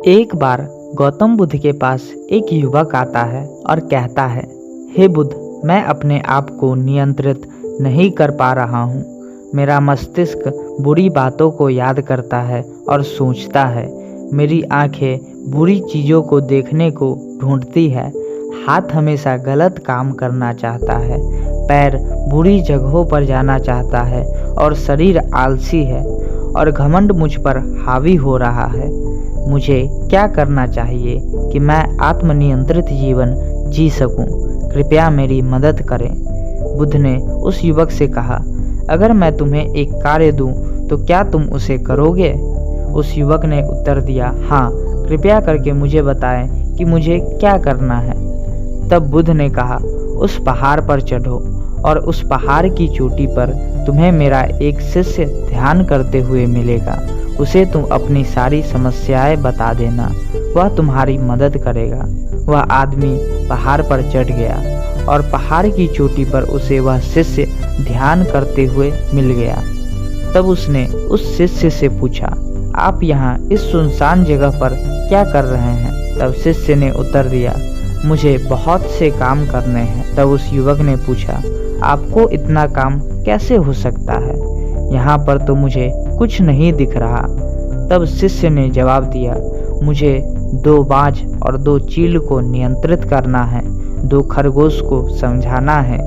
एक बार गौतम बुद्ध के पास एक युवक आता है और कहता है, हे बुद्ध, मैं अपने आप को नियंत्रित नहीं कर पा रहा हूँ। मेरा मस्तिष्क बुरी बातों को याद करता है और सोचता है। मेरी आंखें बुरी चीज़ों को देखने को ढूंढती है। हाथ हमेशा गलत काम करना चाहता है। पैर बुरी जगहों पर जाना चाहता है और शरीर आलसी है और घमंड मुझ पर हावी हो रहा है। मुझे क्या करना चाहिए कि मैं आत्मनियंत्रित जीवन जी सकूं? कृपया मेरी मदद करें। बुद्ध ने उस युवक से कहा, अगर मैं तुम्हें एक कार्य दूं तो क्या तुम उसे करोगे? उस युवक ने उत्तर दिया, हाँ, कृपया करके मुझे बताएं कि मुझे क्या करना है। तब बुद्ध ने कहा, उस पहाड़ पर चढ़ो और उस पहाड़ की चोटी पर तुम्हें मेरा एक शिष्य ध्यान करते हुए मिलेगा। उसे तुम अपनी सारी समस्याएं बता देना, वह तुम्हारी मदद करेगा। वह आदमी पहाड़ पर चढ़ गया और पहाड़ की चोटी पर उसे वह शिष्य ध्यान करते हुए मिल गया। तब उसने उस शिष्य से पूछा, आप यहाँ इस सुनसान जगह पर क्या कर रहे हैं? तब शिष्य ने उत्तर दिया, मुझे बहुत से काम करने हैं। तब उस युवक ने पूछा, आपको इतना काम कैसे हो सकता है? यहाँ पर तो मुझे कुछ नहीं दिख रहा। तब शिष्य ने जवाब दिया, मुझे 2 बाज और 2 चील को नियंत्रित करना है, 2 खरगोश को समझाना है,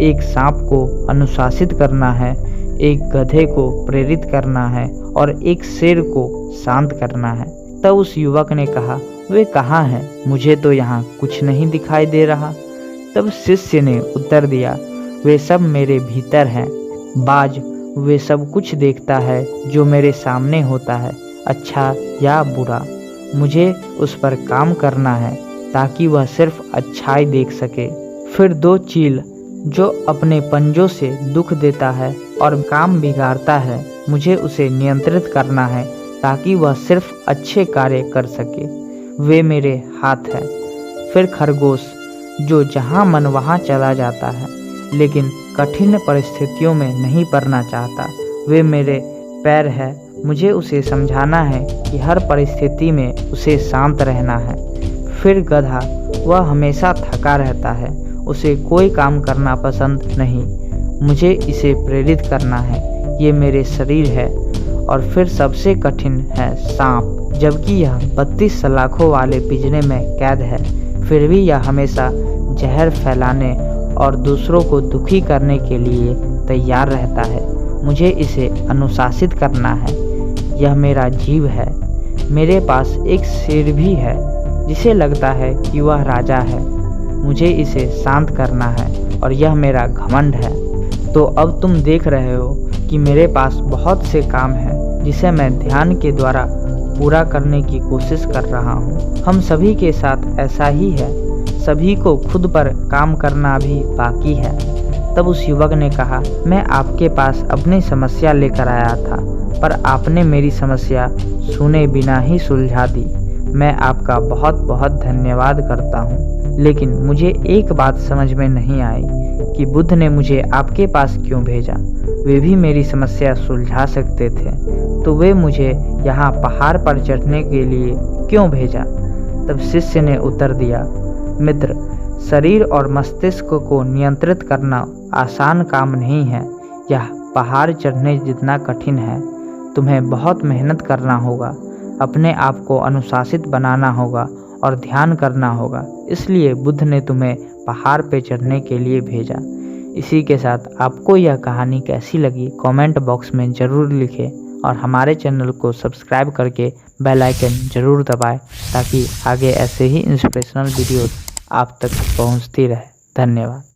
1 सांप को अनुशासित करना है, 1 गधे को प्रेरित करना है और 1 शेर को शांत करना है। तब उस युवक ने कहा, वे कहाँ हैं? मुझे तो यहाँ कुछ नहीं दिखाई दे रहा। तब शिष्य ने उत्तर दिया, वे सब मेरे भीतर हैं। बाज वे सब कुछ देखता है जो मेरे सामने होता है, अच्छा या बुरा। मुझे उस पर काम करना है ताकि वह सिर्फ अच्छाई देख सके। फिर 2 चील जो अपने पंजों से दुख देता है और काम बिगाड़ता है, मुझे उसे नियंत्रित करना है ताकि वह सिर्फ अच्छे कार्य कर सके। वे मेरे हाथ हैं। फिर खरगोश जो जहाँ मन वहाँ चला जाता है लेकिन कठिन परिस्थितियों में नहीं पड़ना चाहता, वे मेरे पैर हैं। मुझे उसे समझाना है कि हर परिस्थिति में उसे शांत रहना है। फिर गधा, वह हमेशा थका रहता है, उसे कोई काम करना पसंद नहीं, मुझे इसे प्रेरित करना है, ये मेरे शरीर है। और फिर सबसे कठिन है सांप, जबकि यह 32 सलाखों वाले पिंजरे में कैद है, फिर भी यह हमेशा जहर फैलाने और दूसरों को दुखी करने के लिए तैयार रहता है। मुझे इसे अनुशासित करना है, यह मेरा जीव है। मेरे पास एक शेर भी है जिसे लगता है कि वह राजा है, मुझे इसे शांत करना है और यह मेरा घमंड है। तो अब तुम देख रहे हो कि मेरे पास बहुत से काम हैं जिसे मैं ध्यान के द्वारा पूरा करने की कोशिश कर रहा हूँ। हम सभी के साथ ऐसा ही है, सभी को खुद पर काम करना भी बाकी है। तब उस युवक ने कहा, मैं आपके पास अपनी समस्या लेकर आया था, पर आपने मेरी समस्या सुने बिना ही सुलझा दी। मैं आपका बहुत बहुत धन्यवाद करता हूँ। लेकिन मुझे एक बात समझ में नहीं आई कि बुद्ध ने मुझे आपके पास क्यों भेजा। वे भी मेरी समस्या सुलझा सकते थे, तो वे मुझे यहाँ पहाड़ पर चढ़ने के लिए क्यों भेजा? तब शिष्य ने उत्तर दिया, मित्र, शरीर और मस्तिष्क को नियंत्रित करना आसान काम नहीं है। यह पहाड़ चढ़ने जितना कठिन है। तुम्हें बहुत मेहनत करना होगा, अपने आप को अनुशासित बनाना होगा और ध्यान करना होगा। इसलिए बुद्ध ने तुम्हें पहाड़ पे चढ़ने के लिए भेजा। इसी के साथ आपको यह कहानी कैसी लगी कमेंट बॉक्स में ज़रूर लिखें और हमारे चैनल को सब्सक्राइब करके बेल आइकन ज़रूर दबाएं ताकि आगे ऐसे ही इंस्पिरेशनल वीडियोस आप तक पहुंचती रहे। धन्यवाद।